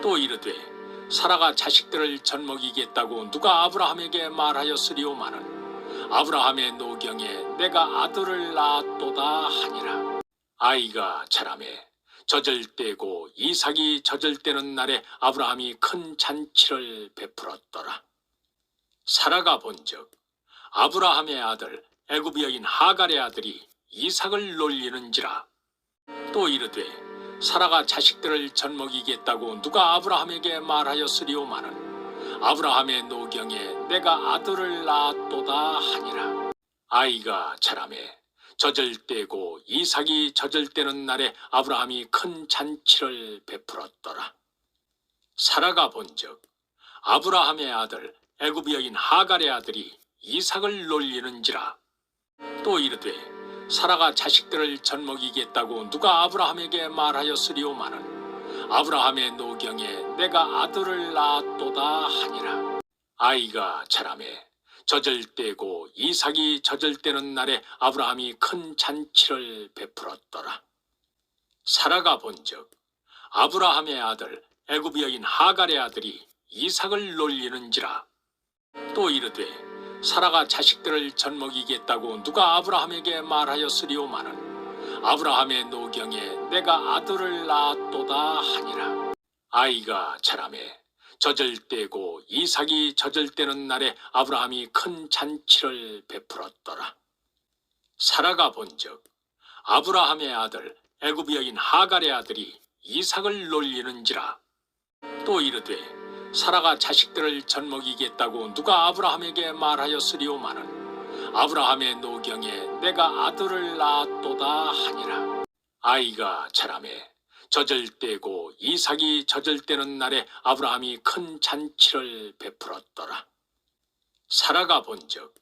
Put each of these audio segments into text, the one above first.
또 이르되 사라가 자식들을 젖먹이겠다고 누가 아브라함에게 말하였으리오마는 아브라함의 노경에 내가 아들을 낳았도다 하니라. 아이가 자라매 젖을 떼고 이삭이 젖을 떼는 날에 아브라함이 큰 잔치를 베풀었더라. 사라가 본즉 아브라함의 아들 애굽 여인 하갈의 아들이 이삭을 놀리는지라. 또 이르되 사라가 자식들을 젖먹이겠다고 누가 아브라함에게 말하였으리오마는 아브라함의 노경에 내가 아들을 낳았도다 하니라. 아이가 자라매 젖을 떼고 이삭이 젖을 떼는 날에 아브라함이 큰 잔치를 베풀었더라. 사라가 본즉 아브라함의 아들 애굽 여인 하갈의 아들이 이삭을 놀리는지라. 또 이르되 사라가 자식들을 젖먹이겠다고 누가 아브라함에게 말하였으리오마는 아브라함의 노경에 내가 아들을 낳았도다 하니라. 아이가 자라매 젖을 떼고 이삭이 젖을 떼는 날에 아브라함이 큰 잔치를 베풀었더라. 사라가 본즉 아브라함의 아들 애굽 여인 하갈의 아들이 이삭을 놀리는지라. 또 이르되 사라가 자식들을 젖먹이겠다고 누가 아브라함에게 말하였으리오마는 아브라함의 노경에 내가 아들을 낳았도다 하니라. 아이가 자라매 젖을 떼고 이삭이 젖을 떼는 날에 아브라함이 큰 잔치를 베풀었더라. 사라가 본즉 아브라함의 아들 애굽 여인 하갈의 아들이 이삭을 놀리는지라. 또 이르되 사라가 자식들을 젖먹이겠다고 누가 아브라함에게 말하였으리오마는 아브라함의 노경에 내가 아들을 낳았도다 하니라. 아이가 자라매 젖을 떼고 이삭이 젖을 떼는 날에 아브라함이 큰 잔치를 베풀었더라. 사라가 본즉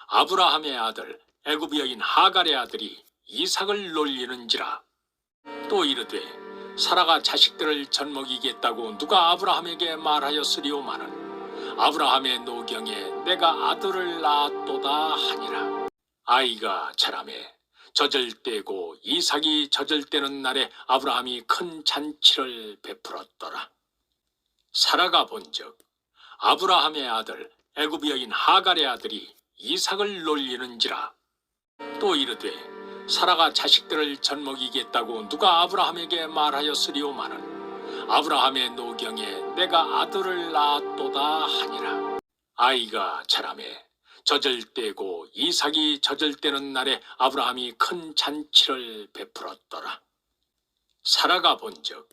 아브라함의 아들 애굽 여인 하갈의 아들이 이삭을 놀리는지라. 또 이르되 사라가 자식들을 젖먹이겠다고 누가 아브라함에게 말하였으리오마는 아브라함의 노경에 내가 아들을 낳았도다 하니라. 아이가 자라매 젖을 떼고 이삭이 젖을 떼는 날에 아브라함이 큰 잔치를 베풀었더라. 사라가 본즉 아브라함의 아들 애굽 여인 하갈의 아들이 이삭을 놀리는지라. 또 이르되 사라가 자식들을 젖먹이겠다고 누가 아브라함에게 말하였으리오마는 아브라함의 노경에 내가 아들을 낳았도다 하니라. 아이가 자라매 젖을 떼고 이삭이 젖을 떼는 날에 아브라함이 큰 잔치를 베풀었더라. 사라가 본즉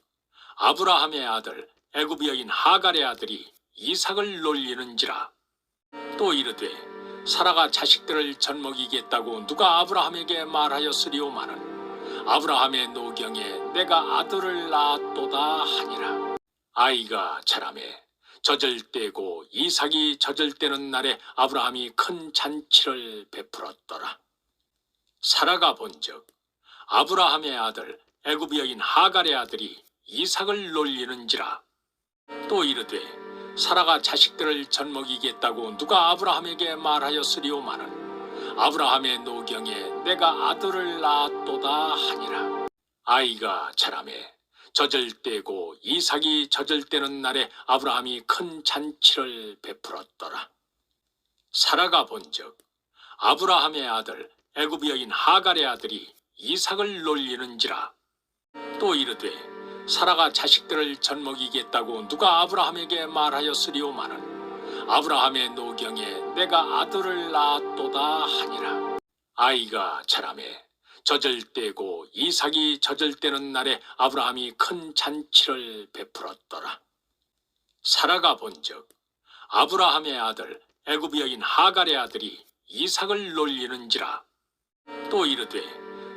아브라함의 아들 애굽 여인 하갈의 아들이 이삭을 놀리는지라. 또 이르되 사라가 자식들을 젖먹이겠다고 누가 아브라함에게 말하였으리오마는 아브라함의 노경에 내가 아들을 낳았도다 하니라. 아이가 자라매 젖을 떼고 이삭이 젖을 떼는 날에 아브라함이 큰 잔치를 베풀었더라. 사라가 본즉 아브라함의 아들 애굽 여인 하갈의 아들이 이삭을 놀리는지라. 또 이르되 사라가 자식들을 젖먹이겠다고 누가 아브라함에게 말하였으리오마는 아브라함의 노경에 내가 아들을 낳았도다 하니라. 아이가 자라매 젖을 떼고 이삭이 젖을 떼는 날에 아브라함이 큰 잔치를 베풀었더라. 사라가 본즉 아브라함의 아들 애굽 여인 하갈의 아들이 이삭을 놀리는지라. 또 이르되 사라가 자식들을 젖먹이겠다고 누가 아브라함에게 말하였으리오마는 아브라함의 노경에 내가 아들을 낳았도다 하니라. 아이가 자라매 젖을 떼고 이삭이 젖을 떼는 날에 아브라함이 큰 잔치를 베풀었더라. 사라가 본즉 아브라함의 아들 애굽 여인 하갈의 아들이 이삭을 놀리는지라. 또 이르되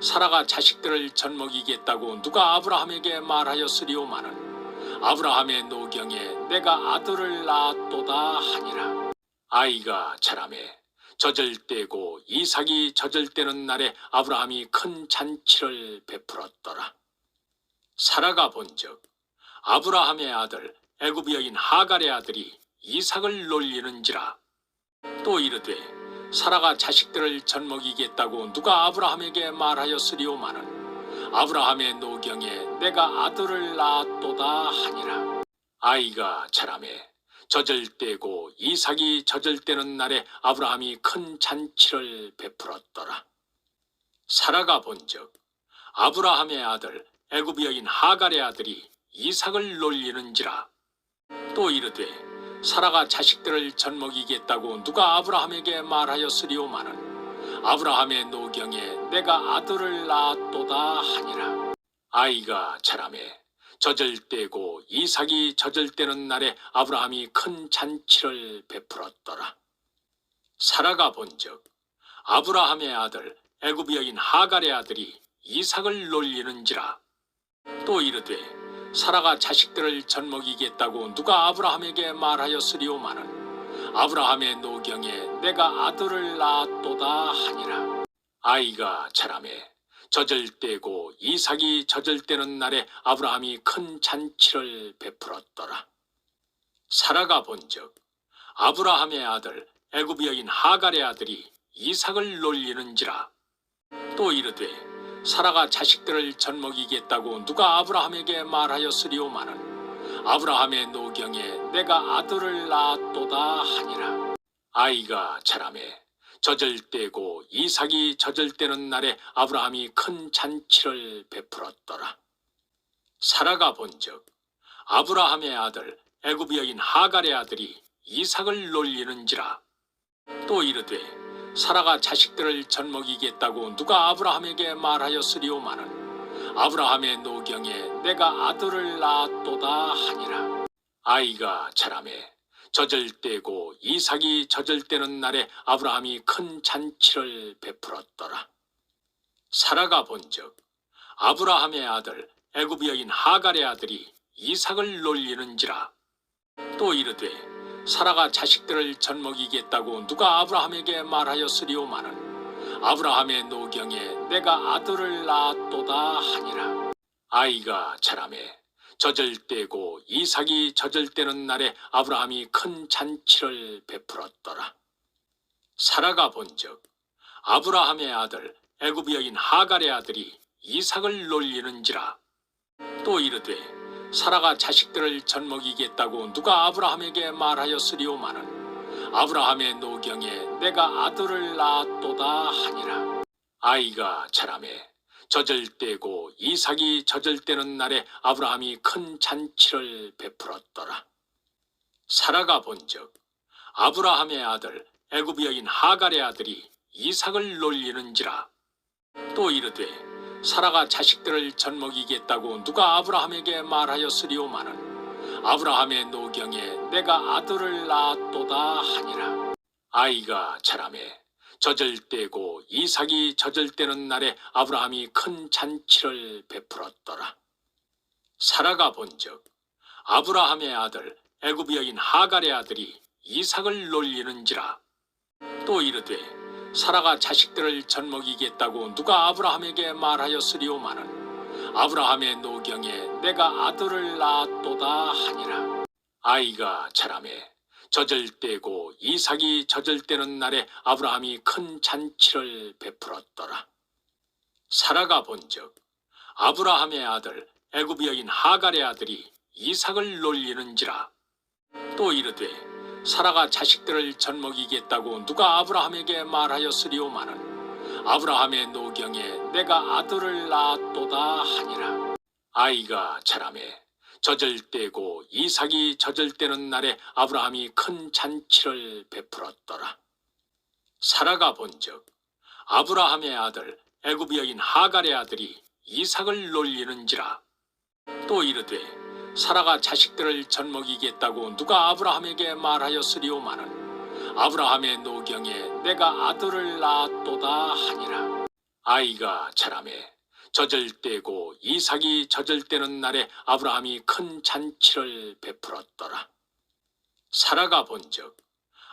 사라가 자식들을 젖먹이겠다고 누가 아브라함에게 말하였으리오마는 아브라함의 노경에 내가 아들을 낳았도다 하니라. 아이가 자라매 젖을 떼고 이삭이 젖을 떼는 날에 아브라함이 큰 잔치를 베풀었더라. 사라가 본즉 아브라함의 아들 애굽 여인 하갈의 아들이 이삭을 놀리는지라. 또 이르되 사라가 자식들을 젖먹이겠다고 누가 아브라함에게 말하였으리오마는 아브라함의 노경에 내가 아들을 낳았도다 하니라. 아이가 자라매 젖을 떼고 이삭이 젖을 떼는 날에 아브라함이 큰 잔치를 베풀었더라. 사라가 본즉 아브라함의 아들 애굽 여인 하갈의 아들이 이삭을 놀리는지라. 또 이르되 사라가 자식들을 젖먹이겠다고 누가 아브라함에게 말하였으리오마는 아브라함의 노경에 내가 아들을 낳았도다 하니라. 아이가 자라매 젖을 떼고 이삭이 젖을 떼는 날에 아브라함이 큰 잔치를 베풀었더라. 사라가 본즉 아브라함의 아들 애굽 여인 하갈의 아들이 이삭을 놀리는지라. 또 이르되 사라가 자식들을 젖먹이겠다고 누가 아브라함에게 말하였으리오마는 아브라함의 노경에 내가 아들을 낳았도다 하니라. 아이가 자라매 젖을 떼고 이삭이 젖을 떼는 날에 아브라함이 큰 잔치를 베풀었더라. 사라가 본즉 아브라함의 아들 애굽 여인 하갈의 아들이 이삭을 놀리는지라. 또 이르되 사라가 자식들을 젖먹이겠다고 누가 아브라함에게 말하였으리오마는 아브라함의 노경에 내가 아들을 낳았도다 하니라. 아이가 자라매 젖을 떼고 이삭이 젖을 떼는 날에 아브라함이 큰 잔치를 베풀었더라. 사라가 본즉 아브라함의 아들 애굽 여인 하갈의 아들이 이삭을 놀리는지라. 또 이르되 사라가 자식들을 젖먹이겠다고 누가 아브라함에게 말하였으리오마는 아브라함의 노경에 내가 아들을 낳았도다 하니라. 아이가 자라매 젖을 떼고 이삭이 젖을 떼는 날에 아브라함이 큰 잔치를 베풀었더라. 사라가 본즉 아브라함의 아들 애굽 여인 하갈의 아들이 이삭을 놀리는지라. 또 이르되 사라가 자식들을 젖먹이겠다고 누가 아브라함에게 말하였으리오마는 아브라함의 노경에 내가 아들을 낳았도다 하니라. 아이가 자라매 젖을 떼고 이삭이 젖을 떼는 날에 아브라함이 큰 잔치를 베풀었더라. 사라가 본즉 아브라함의 아들 애굽 여인 하갈의 아들이 이삭을 놀리는지라. 또 이르되 사라가 자식들을 젖먹이겠다고 누가 아브라함에게 말하였으리오마는 아브라함의 노경에 내가 아들을 낳았도다 하니라. 아이가 자라매 젖을 떼고 이삭이 젖을 떼는 날에 아브라함이 큰 잔치를 베풀었더라. 사라가 본즉 아브라함의 아들 애굽 여인 하갈의 아들이 이삭을 놀리는지라. 또 이르되 사라가 자식들을 젖먹이겠다고 누가 아브라함에게 말하였으리오마는 아브라함의 노경에 내가 아들을 낳았도다 하니라. 아이가 자라매 젖을 떼고 이삭이 젖을 떼는 날에 아브라함이 큰 잔치를 베풀었더라. 사라가 본즉 아브라함의 아들 애굽 여인 하갈의 아들이 이삭을 놀리는지라. 또 이르되 사라가 자식들을 젖먹이겠다고 누가 아브라함에게 말하였으리오마는 아브라함의 노경에 내가 아들을 낳았도다 하니라. 아이가 자라매 젖을 떼고 이삭이 젖을 떼는 날에 아브라함이 큰 잔치를 베풀었더라. 사라가 본즉 아브라함의 아들 애굽 여인 하갈의 아들이 이삭을 놀리는지라. 또 이르되 사라가 자식들을 젖먹이겠다고 누가 아브라함에게 말하였으리오마는 아브라함의 노경에 내가 아들을 낳았도다 하니라. 아이가 자라매 젖을 떼고 이삭이 젖을 떼는 날에 아브라함이 큰 잔치를 베풀었더라. 사라가 본즉 아브라함의 아들 애굽 여인 하갈의 아들이 이삭을 놀리는지라. 또 이르되 사라가 자식들을 젖먹이겠다고 누가 아브라함에게 말하였으리오마는 아브라함의 노경에 내가 아들을 낳았도다 하니라. 아이가 자라매 젖을 떼고 이삭이 젖을 떼는 날에 아브라함이 큰 잔치를 베풀었더라. 사라가 본즉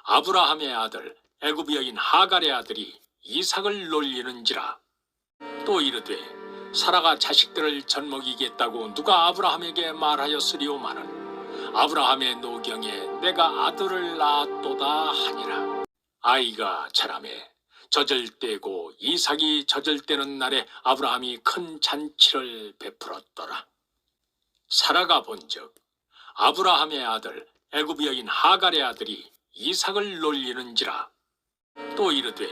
아브라함의 아들 애굽 여인 하갈의 아들이 이삭을 놀리는지라. 또 이르되 사라가 자식들을 젖먹이겠다고 누가 아브라함에게 말하였으리오마는 아브라함의 노경에 내가 아들을 낳았도다 하니라. 아이가 자라매 젖을 떼고 이삭이 젖을 떼는 날에 아브라함이 큰 잔치를 베풀었더라. 사라가 본즉 아브라함의 아들 애굽 여인 하갈의 아들이 이삭을 놀리는지라. 또 이르되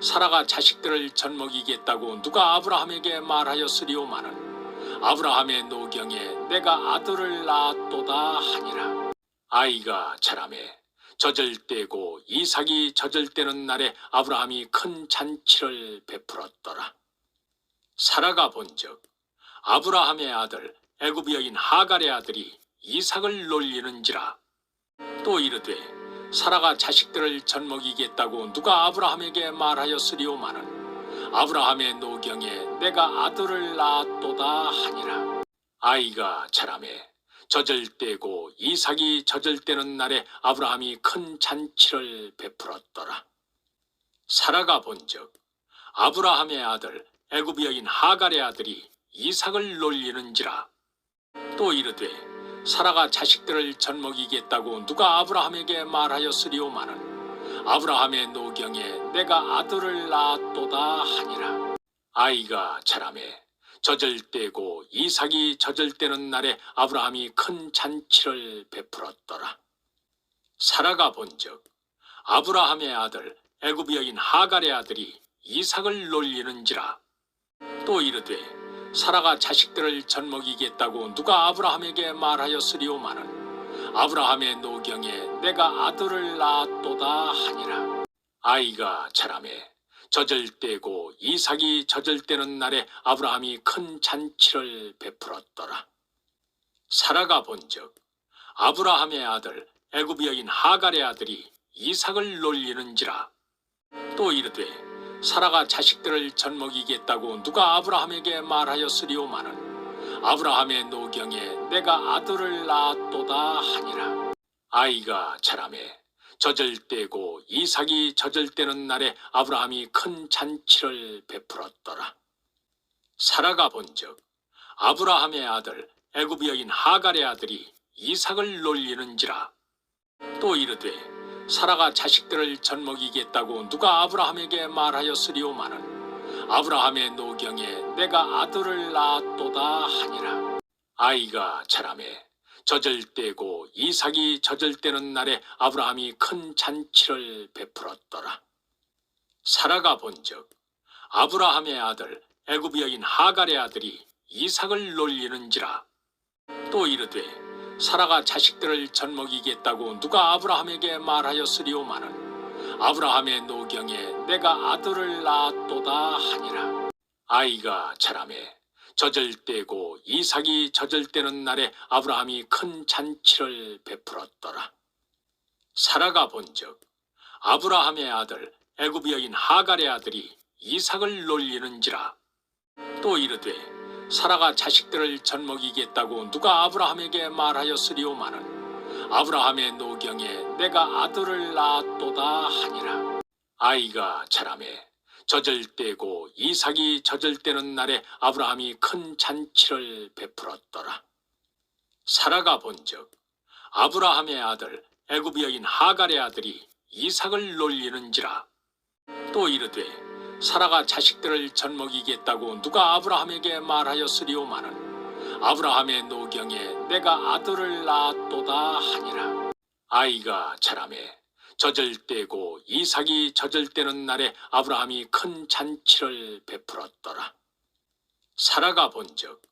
사라가 자식들을 젖먹이겠다고 누가 아브라함에게 말하였으리오마는 아브라함의 노경에 내가 아들을 낳았도다 하니라. 아이가 자라매 젖을 떼고 이삭이 젖을 떼는 날에 아브라함이 큰 잔치를 베풀었더라. 사라가 본즉 아브라함의 아들 애굽 여인 하갈의 아들이 이삭을 놀리는지라. 또 이르되 사라가 자식들을 젖먹이겠다고 누가 아브라함에게 말하였으리오마는 아브라함의 노경에 내가 아들을 낳았도다 하니라. 아이가 자라매 젖을 떼고 이삭이 젖을 떼는 날에 아브라함이 큰 잔치를 베풀었더라. 사라가 본즉 아브라함의 아들 애굽 여인 하갈의 아들이 이삭을 놀리는지라. 또 이르되 사라가 자식들을 젖먹이겠다고 누가 아브라함에게 말하였으리오마는 아브라함의 노경에 내가 아들을 낳았도다 하니라. 아이가 자라매 젖을 떼고 이삭이 젖을 떼는 날에 아브라함이 큰 잔치를 베풀었더라. 사라가 본즉 아브라함의 아들 애굽 여인 하갈의 아들이 이삭을 놀리는지라. 또 이르되 사라가 자식들을 젖먹이겠다고 누가 아브라함에게 말하였으리오마는 아브라함의 노경에 내가 아들을 낳았도다 하니라. 아이가 자라매 젖을 떼고 이삭이 젖을 떼는 날에 아브라함이 큰 잔치를 베풀었더라. 사라가 본즉 아브라함의 아들 애굽 여인 하갈의 아들이 이삭을 놀리는지라. 또 이르되 사라가 자식들을 젖먹이겠다고 누가 아브라함에게 말하였으리오마는 아브라함의 노경에 내가 아들을 낳았도다 하니라. 아이가 자라매 젖을 떼고 이삭이 젖을 떼는 날에 아브라함이 큰 잔치를 베풀었더라. 사라가 본즉 아브라함의 아들 애굽 여인 하갈의 아들이 이삭을 놀리는지라. 또 이르되 사라가 자식들을 젖먹이겠다고 누가 아브라함에게 말하였으리오마는 아브라함의 노경에 내가 아들을 낳았도다 하니라. 아이가 자라매 젖을 떼고 이삭이 젖을 떼는 날에 아브라함이 큰 잔치를 베풀었더라. 사라가 본즉 아브라함의 아들 애굽 여인 하갈의 아들이 이삭을 놀리는지라. 또 이르되 사라가 자식들을 젖먹이겠다고 누가 아브라함에게 말하였으리오마는 아브라함의 노경에 내가 아들을 낳았도다 하니라. 아이가 자라매 젖을 떼고 이삭이 젖을 떼는 날에 아브라함이 큰 잔치를 베풀었더라. 사라가 본즉 아브라함의 아들 애굽 여인 하갈의 아들이 이삭을 놀리는지라. 또 이르되 사라가 자식들을 젖먹이겠다고 누가 아브라함에게 말하였으리오마는 아브라함의 노경에 내가 아들을 낳았도다 하니라. 아이가 자라매 젖을 떼고 이삭이 젖을 떼는 날에 아브라함이 큰 잔치를 베풀었더라. 사라가 본즉 아브라함의 아들 애굽 여인 하갈의 아들이 이삭을 놀리는지라. 또 이르되 사라가 자식들을 젖먹이겠다고 누가 아브라함에게 말하였으리오마는 아브라함의 노경에 내가 아들을 낳았도다 하니라. 아이가 자라매 젖을 떼고 이삭이 젖을 떼는 날에 아브라함이 큰 잔치를 베풀었더라. 사라가 본즉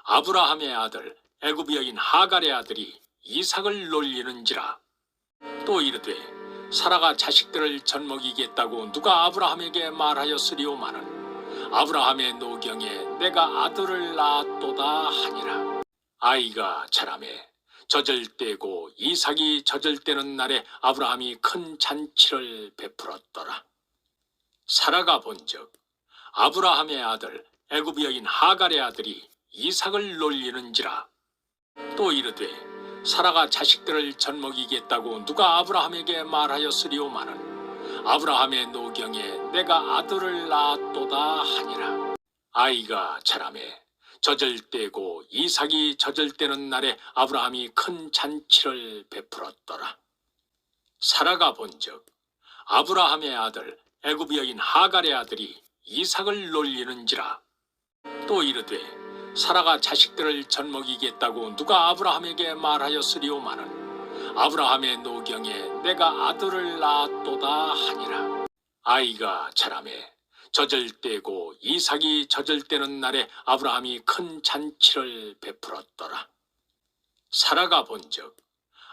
아브라함의 아들 애굽 여인 하갈의 아들이 이삭을 놀리는지라. 또 이르되 사라가 자식들을 젖먹이겠다고 누가 아브라함에게 말하였으리오마는 아브라함의 노경에 내가 아들을 낳았도다 하니라. 아이가 자라매 젖을 떼고 이삭이 젖을 떼는 날에 아브라함이 큰 잔치를 베풀었더라. 사라가 본즉 아브라함의 아들 애굽 여인 하갈의 아들이 이삭을 놀리는지라. 또 이르되 사라가 자식들을 젖먹이겠다고 누가 아브라함에게 말하였으리오마는 아브라함의 노경에 내가 아들을 낳았도다 하니라. 아이가 자라매 젖을 떼고 이삭이 젖을 떼는 날에 아브라함이 큰 잔치를 베풀었더라. 사라가 본즉 아브라함의 아들 애굽 여인 하갈의 아들이 이삭을 놀리는지라. 또 이르되 사라가 자식들을 젖먹이겠다고 누가 아브라함에게 말하였으리오마는 아브라함의 노경에 내가 아들을 낳았도다 하니라. 아이가 자라매 젖을 떼고 이삭이 젖을 떼는 날에 아브라함이 큰 잔치를 베풀었더라. 사라가 본즉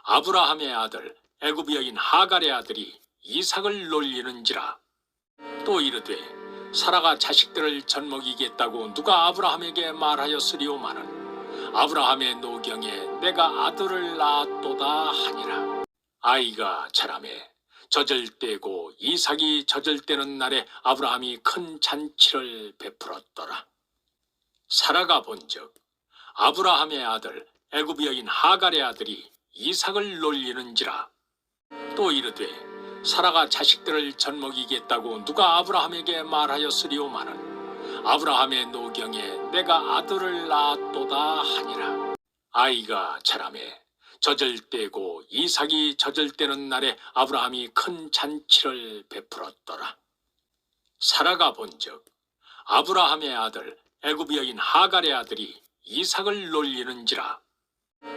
아브라함의 아들 애굽 여인 하갈의 아들이 이삭을 놀리는지라. 또 이르되 사라가 자식들을 젖먹이겠다고 누가 아브라함에게 말하였으리오마는 아브라함의 노경에 내가 아들을 낳았도다 하니라. 아이가 자라매 젖을 떼고 이삭이 젖을 떼는 날에 아브라함이 큰 잔치를 베풀었더라. 사라가 본즉 아브라함의 아들 애굽 여인 하갈의 아들이 이삭을 놀리는지라. 또 이르되 사라가 자식들을 젖먹이겠다고 누가 아브라함에게 말하였으리오마는 아브라함의 노경에 내가 아들을 낳았도다 하니라. 아이가 자라매 젖을 떼고 이삭이 젖을 떼는 날에 아브라함이 큰 잔치를 베풀었더라. 사라가 본즉 아브라함의 아들 애굽 여인 하갈의 아들이 이삭을 놀리는지라.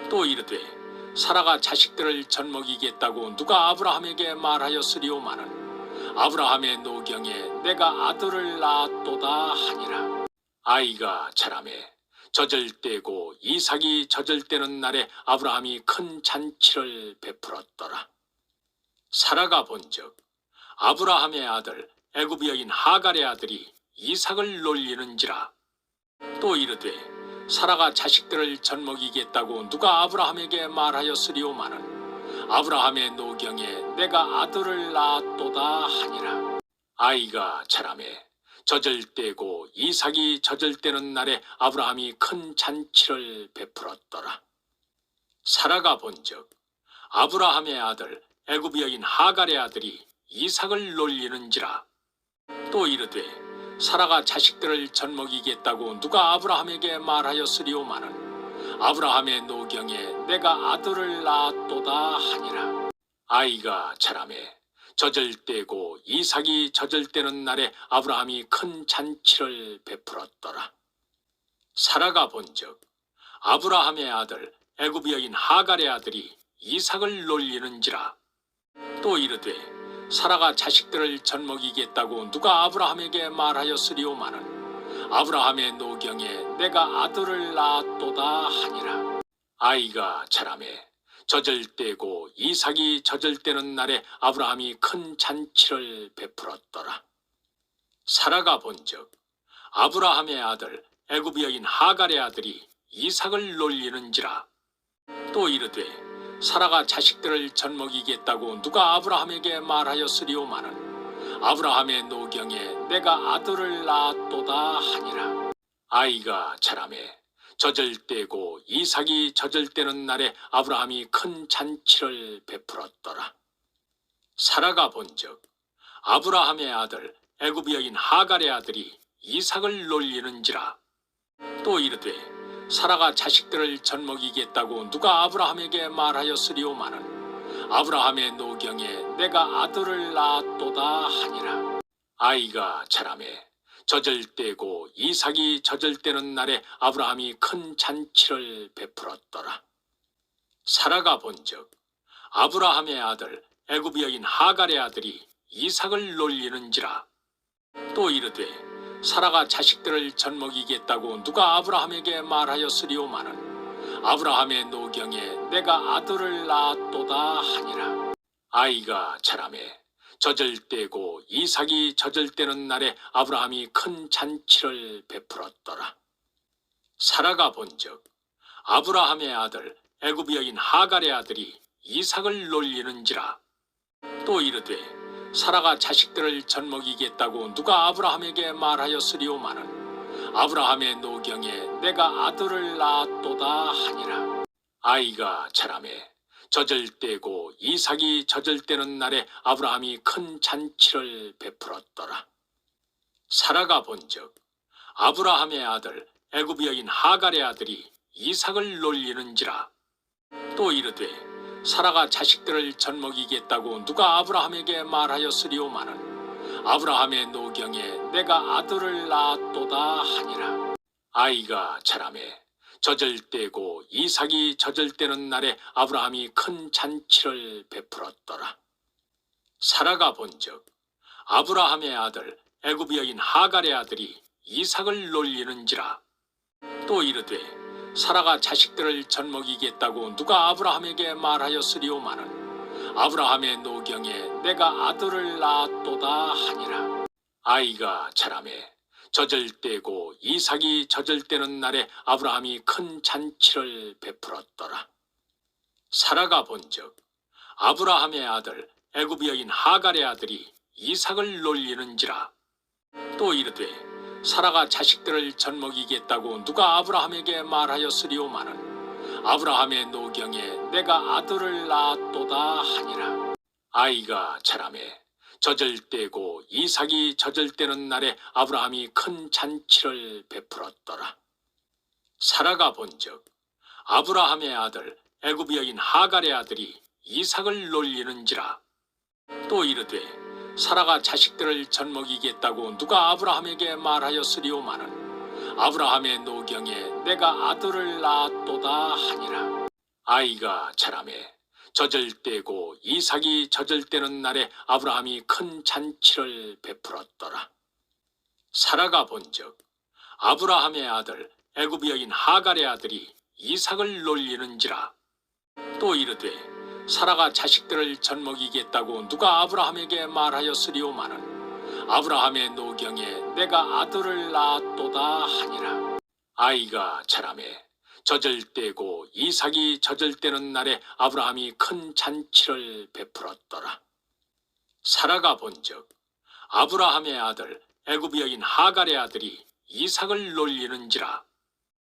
또 이르되 사라가 자식들을 젖먹이겠다고 누가 아브라함에게 말하였으리오마는 아브라함의 노경에 내가 아들을 낳았도다 하니라. 아이가 자라매 젖을 떼고 이삭이 젖을 떼는 날에 아브라함이 큰 잔치를 베풀었더라. 사라가 본즉 아브라함의 아들 애굽 여인 하갈의 아들이 이삭을 놀리는지라. 또 이르되 사라가 자식들을 젖먹이겠다고 누가 아브라함에게 말하였으리오마는 아브라함의 노경에 내가 아들을 낳았도다 하니라. 아이가 자라매 젖을 떼고 이삭이 젖을 떼는 날에 아브라함이 큰 잔치를 베풀었더라. 사라가 본즉 아브라함의 아들 애굽 여인 하갈의 아들이 이삭을 놀리는지라. 또 이르되 사라가 자식들을 젖먹이겠다고 누가 아브라함에게 말하였으리오마는 아브라함의 노경에 내가 아들을 낳았도다 하니라. 아이가 자라매 젖을 떼고 이삭이 젖을 떼는 날에 아브라함이 큰 잔치를 베풀었더라. 사라가 본즉 아브라함의 아들 애굽 여인 하갈의 아들이 이삭을 놀리는지라. 또 이르되 사라가 자식들을 젖먹이겠다고 누가 아브라함에게 말하였으리오마는 아브라함의 노경에 내가 아들을 낳았도다 하니라. 아이가 자라매 젖을 떼고 이삭이 젖을 떼는 날에 아브라함이 큰 잔치를 베풀었더라. 사라가 본즉 아브라함의 아들 애굽 여인 하갈의 아들이 이삭을 놀리는지라. 또 이르되 사라가 자식들을 젖먹이겠다고 누가 아브라함에게 말하였으리오마는 아브라함의 노경에 내가 아들을 낳았도다 하니라. 아이가 자라매 젖을 떼고 이삭이 젖을 떼는 날에 아브라함이 큰 잔치를 베풀었더라. 사라가 본즉 아브라함의 아들 애굽 여인 하갈의 아들이 이삭을 놀리는지라. 또 이르되 사라가 자식들을 젖먹이겠다고 누가 아브라함에게 말하였으리오마는 아브라함의 노경에 내가 아들을 낳았도다 하니라. 아이가 자라매 젖을 떼고 이삭이 젖을 떼는 날에 아브라함이 큰 잔치를 베풀었더라. 사라가 본즉 아브라함의 아들 애굽 여인 하갈의 아들이 이삭을 놀리는지라. 또 이르되 사라가 자식들을 젖먹이겠다고 누가 아브라함에게 말하였으리오마는 아브라함의 노경에 내가 아들을 낳았도다 하니라. 아이가 자라매 젖을 떼고 이삭이 젖을 떼는 날에 아브라함이 큰 잔치를 베풀었더라. 사라가 본즉 아브라함의 아들 애굽 여인 하갈의 아들이 이삭을 놀리는지라. 또 이르되 사라가 자식들을 젖먹이겠다고 누가 아브라함에게 말하였으리오마는 아브라함의 노경에 내가 아들을 낳았도다 하니라. 아이가 자라매 젖을 떼고 이삭이 젖을 떼는 날에 아브라함이 큰 잔치를 베풀었더라. 사라가 본즉 아브라함의 아들 애굽 여인 하갈의 아들이 이삭을 놀리는지라. 또 이르되 사라가 자식들을 젖먹이겠다고 누가 아브라함에게 말하였으리오마는 아브라함의 노경에 내가 아들을 낳았도다 하니라. 아이가 자라매 젖을 떼고 이삭이 젖을 떼는 날에 아브라함이 큰 잔치를 베풀었더라. 사라가 본즉 아브라함의 아들 애굽 여인 하갈의 아들이 이삭을 놀리는지라. 또 이르되 사라가 자식들을 젖먹이겠다고 누가 아브라함에게 말하였으리오마는 아브라함의 노경에 내가 아들을 낳았도다 하니라. 아이가 자라매 젖을 떼고 이삭이 젖을 떼는 날에 아브라함이 큰 잔치를 베풀었더라. 사라가 본즉 아브라함의 아들 애굽 여인 하갈의 아들이 이삭을 놀리는지라. 또 이르되 사라가 자식들을 젖먹이겠다고 누가 아브라함에게 말하였으리오마는 아브라함의 노경에 내가 아들을 낳았도다 하니라. 아이가 자라매 젖을 떼고 이삭이 젖을 떼는 날에 아브라함이 큰 잔치를 베풀었더라. 사라가 본즉 아브라함의 아들 애굽 여인 하갈의 아들이 이삭을 놀리는지라. 또 이르되 사라가 자식들을 젖먹이겠다고 누가 아브라함에게 말하였으리오마는 아브라함의 노경에 내가 아들을 낳았도다 하니라. 아이가 자라매 젖을 떼고 이삭이 젖을 떼는 날에 아브라함이 큰 잔치를 베풀었더라. 사라가 본즉 아브라함의 아들 애굽 여인 하갈의 아들이 이삭을 놀리는지라. 또 이르되 사라가 자식들을 젖먹이겠다고 누가 아브라함에게 말하였으리오마는 아브라함의 노경에 내가 아들을 낳았도다 하니라. 아이가 자라매 젖을 떼고 이삭이 젖을 떼는 날에 아브라함이 큰 잔치를 베풀었더라. 사라가 본즉 아브라함의 아들 애굽 여인 하갈의 아들이 이삭을 놀리는지라.